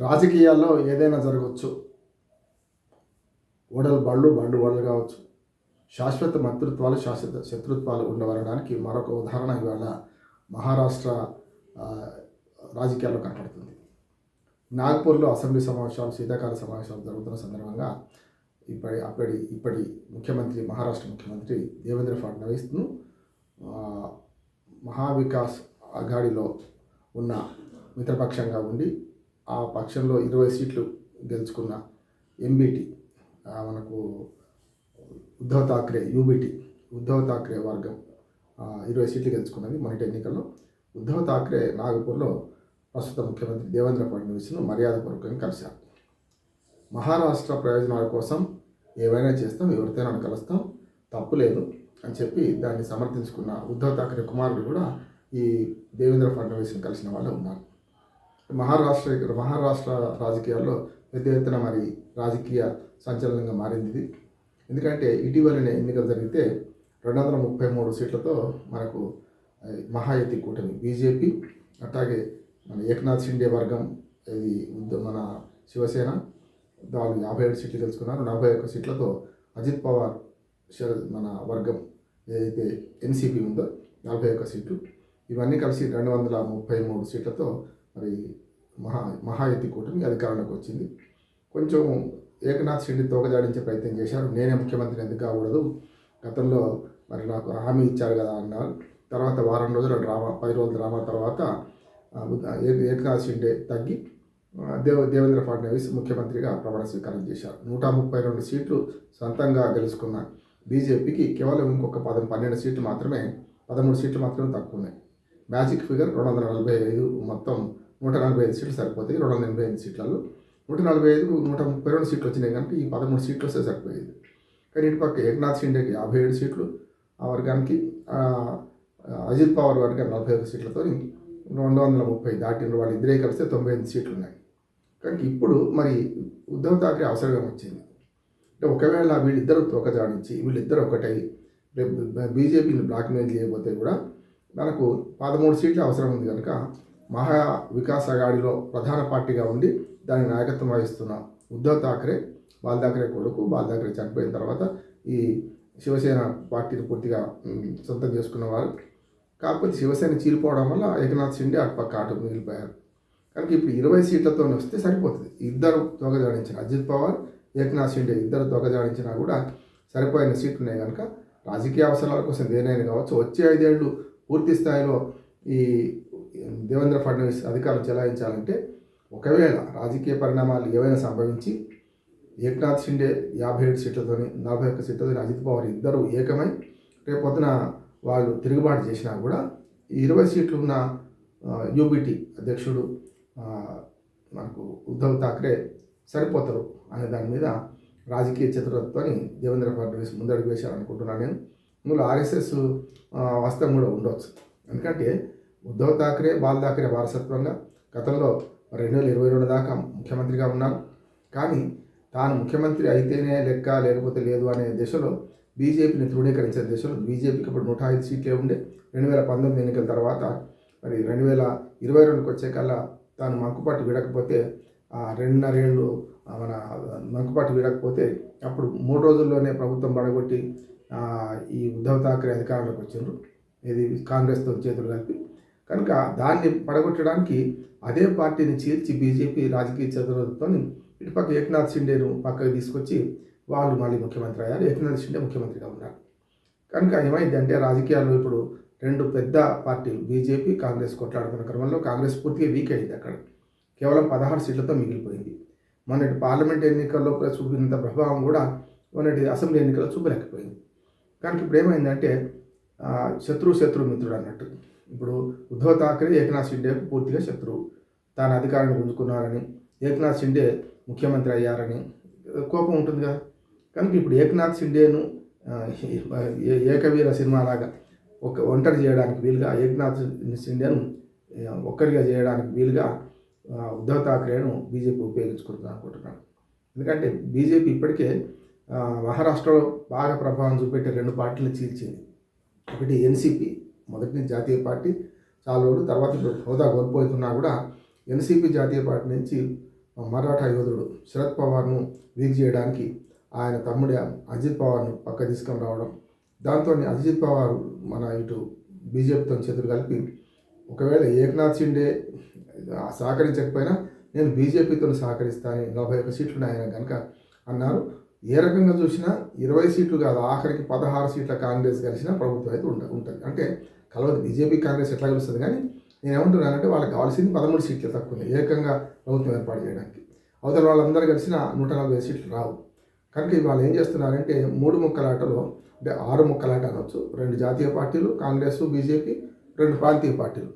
రాజకీయాల్లో ఏదైనా జరగవచ్చు. ఓడలు బళ్ళు, బండ్లు ఓడలు కావచ్చు. శాశ్వత మిత్రత్వాలు, శాశ్వత శత్రుత్వాలు ఉండవనడానికి మరొక ఉదాహరణ ఇవాళ మహారాష్ట్ర రాజకీయాల్లో కనపడుతుంది. నాగ్పూర్లో అసెంబ్లీ సమావేశాలు, శీతాకాల సమావేశాలు జరుగుతున్న సందర్భంగా ఇప్పటి ముఖ్యమంత్రి, మహారాష్ట్ర ముఖ్యమంత్రి దేవేంద్ర ఫడ్నవీస్ను మహావికాస్ అఘాడీలో ఉన్న మిత్రపక్షంగా ఉండి ఆ పక్షంలో 20 సీట్లు గెలుచుకున్న ఎంబీటీ, మనకు ఉద్ధవ్ థాక్రే వర్గం 20 సీట్లు గెలుచుకున్నది మొన్నటి ఎన్నికల్లో. ఉద్ధవ్ థాక్రే నాగపూర్లో ప్రస్తుత ముఖ్యమంత్రి దేవేంద్ర ఫడ్నవీస్ను మర్యాదపూర్వకంగా కలిశారు. మహారాష్ట్ర ప్రయోజనాల కోసం ఏవైనా చేస్తాం, ఎవరితోనైనా కలుస్తాం, తప్పు లేదు అని చెప్పి దాన్ని సమర్థించుకున్న ఉద్ధవ్ థాక్రే కుమారుడు కూడా ఈ దేవేంద్ర ఫడ్నవీస్ని కలిసిన వాళ్ళు ఉన్నారు. మహారాష్ట్ర రాజకీయాల్లో పెద్ద ఎత్తున మరి రాజకీయ సంచలనంగా మారింది ఇది. ఎందుకంటే ఇటీవలనే ఎన్నికలు జరిగితే 233 సీట్లతో మనకు మహాయుతి కూటమి బీజేపీ, అట్లాగే మన ఏక్నాథ్ షిండే వర్గం, ఇది మన శివసేన, వాళ్ళు 57 సీట్లు గెలుచుకున్నారు. 41 సీట్లతో అజిత్ పవార్ మన వర్గం ఏదైతే ఎన్సీపీ ఉందో 41 సీట్లు, ఇవన్నీ కలిసి 233 సీట్లతో మరి మహాయుతి కూటమి అధికారంలోకి వచ్చింది. కొంచెం ఏకనాథ్ షిండే తోకజాడించే ప్రయత్నం చేశారు. నేనే ముఖ్యమంత్రిని ఎందుకు కాకూడదు, గతంలో మరి నాకు హామీ ఇచ్చారు కదా అన్నారు. తర్వాత వారం రోజుల డ్రామా, 10 రోజుల డ్రామా తర్వాత ఏకనాథ్ షిండే తగ్గి దేవేంద్ర ఫడ్నవీస్ ముఖ్యమంత్రిగా ప్రమాణ స్వీకారం చేశారు. 132 సీట్లు సొంతంగా గెలుచుకున్న బీజేపీకి కేవలం ఇంకొక 12 సీట్లు మాత్రమే, 13 సీట్లు మాత్రమే తక్కువ ఉన్నాయి. మ్యాజిక్ ఫిగర్ 245, మొత్తం 145 సీట్లు సరిపోతాయి. 285 సీట్లలో 145కు 132 సీట్లు వచ్చినాయి కనుక ఈ 13 సీట్లు వస్తే సరిపోయేది. కానీ ఇటు పక్క ఏకనాథ్ షిండేకి 57 సీట్లు, ఆ వర్గానికి అజిత్ పవార్ వర్గానికి 41 సీట్లతో 230 దాటిన వాళ్ళు ఇద్దరే కలిస్తే 98 సీట్లు ఉన్నాయి. కానీ ఇప్పుడు మరి ఉద్ధవ్ థాక్రే అవసరం వచ్చింది అంటే ఒకవేళ వీళ్ళిద్దరూ తోకజాడించి వీళ్ళిద్దరూ ఒకటై బీజేపీని బ్లాక్మెయిల్ చేయకపోతే కూడా మనకు 13 సీట్లు అవసరం ఉంది కనుక మహా వికాస్ అఘాడీలో ప్రధాన పార్టీగా ఉండి దానికి నాయకత్వం వహిస్తున్న ఉద్ధవ్ థాక్రే, బాల్ థాక్రే కొడుకు, బాల్ థాక్రే చనిపోయిన తర్వాత ఈ శివసేన పార్టీని పూర్తిగా సొంతం చేసుకున్నవారు. కాకపోతే శివసేన చీలిపోవడం వల్ల ఏకనాథ్ షిండే అటుపక్క అటు మిగిలిపోయారు. కనుక ఇప్పుడు 20 సీట్లతో వస్తే సరిపోతుంది. ఇద్దరు తొగజాడించిన అజిత్ పవార్, ఏకనాథ్ షిండే ఇద్దరు తొగజాడించినా కూడా సరిపోయిన సీట్లు ఉన్నాయి కనుక రాజకీయ అవసరాల కోసం దేనైనా కావచ్చు, వచ్చే 5 ఏళ్ళు పూర్తి స్థాయిలో ఈ దేవేంద్ర ఫడ్నవీస్ అధికారం చెలాయించాలంటే ఒకవేళ రాజకీయ పరిణామాలు ఏవైనా సంభవించి ఏకనాథ్ షిండే 57 సీట్లతోని 41 సీట్లతోని అజిత్ పవార్ ఇద్దరు ఏకమై రేపు పొద్దున వాళ్ళు తిరుగుబాటు చేసినా కూడా 20 సీట్లు ఉన్న యూబీటీ అధ్యక్షుడు మనకు ఉద్ధవ్ థాక్రే సరిపోతారు అనే దాని మీద రాజకీయ చతురతతో దేవేంద్ర ఫడ్నవీస్ ముందడుగు వేశారనుకుంటున్నాను నేను. ఇందులో ఆర్ఎస్ఎస్ వాస్తవం కూడా ఉండవచ్చు. ఎందుకంటే ఉద్ధవ్ థాక్రే, బాల్ థాక్రే వారసత్వంగా గతంలో 2022 దాకా ముఖ్యమంత్రిగా ఉన్నారు. కానీ తాను ముఖ్యమంత్రి అయితేనే లెక్క, లేకపోతే లేదు అనే దిశలో బీజేపీని తృణీకరించే దిశలో బీజేపీకి ఇప్పుడు 105 సీట్లే ఉండే. 2019 ఎన్నికల తర్వాత మరి 2022కి వచ్చే కల్లా తాను మంకుపట్టు వీడకపోతే 2.5 ఏళ్ళు మన మంకుపట్టు వీడకపోతే అప్పుడు 3 రోజుల్లోనే ప్రభుత్వం పడగొట్టి ఈ ఉద్ధవ్ థాక్రే అధికారంలోకి వచ్చిండ్రు, ఇది కాంగ్రెస్తో చేతులు కలిపి. కనుక దాన్ని పడగొట్టడానికి అదే పార్టీని చీల్చి బీజేపీ రాజకీయ చతురతతో ఇటుపక్క ఏకనాథ్ షిండేను పక్కకు తీసుకొచ్చి వాళ్ళు మళ్ళీ ముఖ్యమంత్రి అయ్యారు. ఏకనాథ్ షిండే ముఖ్యమంత్రిగా ఉన్నారు. కనుక ఏమైంది అంటే రాజకీయాల్లో ఇప్పుడు 2 పెద్ద పార్టీలు బీజేపీ, కాంగ్రెస్ కొట్లాడుతున్న క్రమంలో కాంగ్రెస్ పూర్తిగా వీక్ అయింది. అక్కడ కేవలం 16 సీట్లతో మిగిలిపోయింది. మొన్నటి పార్లమెంట్ ఎన్నికల్లో చూపినంత ప్రభావం కూడా మొన్నటి అసెంబ్లీ ఎన్నికల్లో చూపలేకపోయింది. కనుక ఇప్పుడు ఏమైందంటే శత్రు మిత్రుడు అన్నట్టు. ఇప్పుడు ఉద్ధవ్ థాక్రే ఏకనాథ్ షిండేకు పూర్తిగా శత్రువు. తాను అధికారాన్ని పుంజుకున్నారని, ఏకనాథ్ షిండే ముఖ్యమంత్రి అయ్యారని కోపం ఉంటుంది కదా. కనుక ఇప్పుడు ఏకనాథ్ షిండేను ఏకవీర సినిమాలాగా ఒంటరి చేయడానికి వీలుగా, ఏకనాథ్ షిండేను ఒక్కరిగా చేయడానికి వీలుగా ఉద్ధవ్ థాక్రేను బీజేపీ ఉపయోగించుకుంటుంది అనుకుంటున్నాను. ఎందుకంటే బీజేపీ ఇప్పటికే మహారాష్ట్రలో బాగా ప్రభావం చూపెట్టే 2 పార్టీలు చీల్చింది. ఒకటి ఎన్సీపీ, మొదటి నుంచి జాతీయ పార్టీ చాలా రోజులు తర్వాత హోదా కోల్పోతున్నా కూడా ఎన్సీపీ జాతీయ పార్టీ నుంచి మరాఠా యోధుడు శరద్ పవార్ను వీక్ చేయడానికి ఆయన తమ్ముడి అజిత్ పవార్ను పక్క తీసుకొని రావడం, దాంతో అజిత్ పవార్ మన ఇటు బీజేపీతో చేతులు కలిపి ఒకవేళ ఏక్నాథ్ షిండే సహకరించకపోయినా నేను బీజేపీతో సహకరిస్తాను, 41 సీట్లు ఉన్నాయని కనుక అన్నారు. ఏ రకంగా చూసినా 20 సీట్లు కాదు, ఆఖరికి 16 సీట్ల కాంగ్రెస్ కలిసిన ప్రభుత్వం అయితే ఉంటుంది. అంటే కలవదు, బీజేపీ కాంగ్రెస్ ఎట్లా కలుస్తుంది. కానీ నేను ఏమంటున్నానంటే వాళ్ళకి కావాల్సింది 13 సీట్లు తక్కువ ఏకంగా ప్రభుత్వం ఏర్పాటు చేయడానికి. అవతల వాళ్ళందరూ కలిసిన 140 సీట్లు రావు. కనుక వాళ్ళు ఏం చేస్తున్నారంటే 3 ముక్కలాటలో, అంటే 6 ముక్కలాట అనొచ్చు, 2 జాతీయ పార్టీలు కాంగ్రెస్ బీజేపీ, 2 ప్రాంతీయ పార్టీలు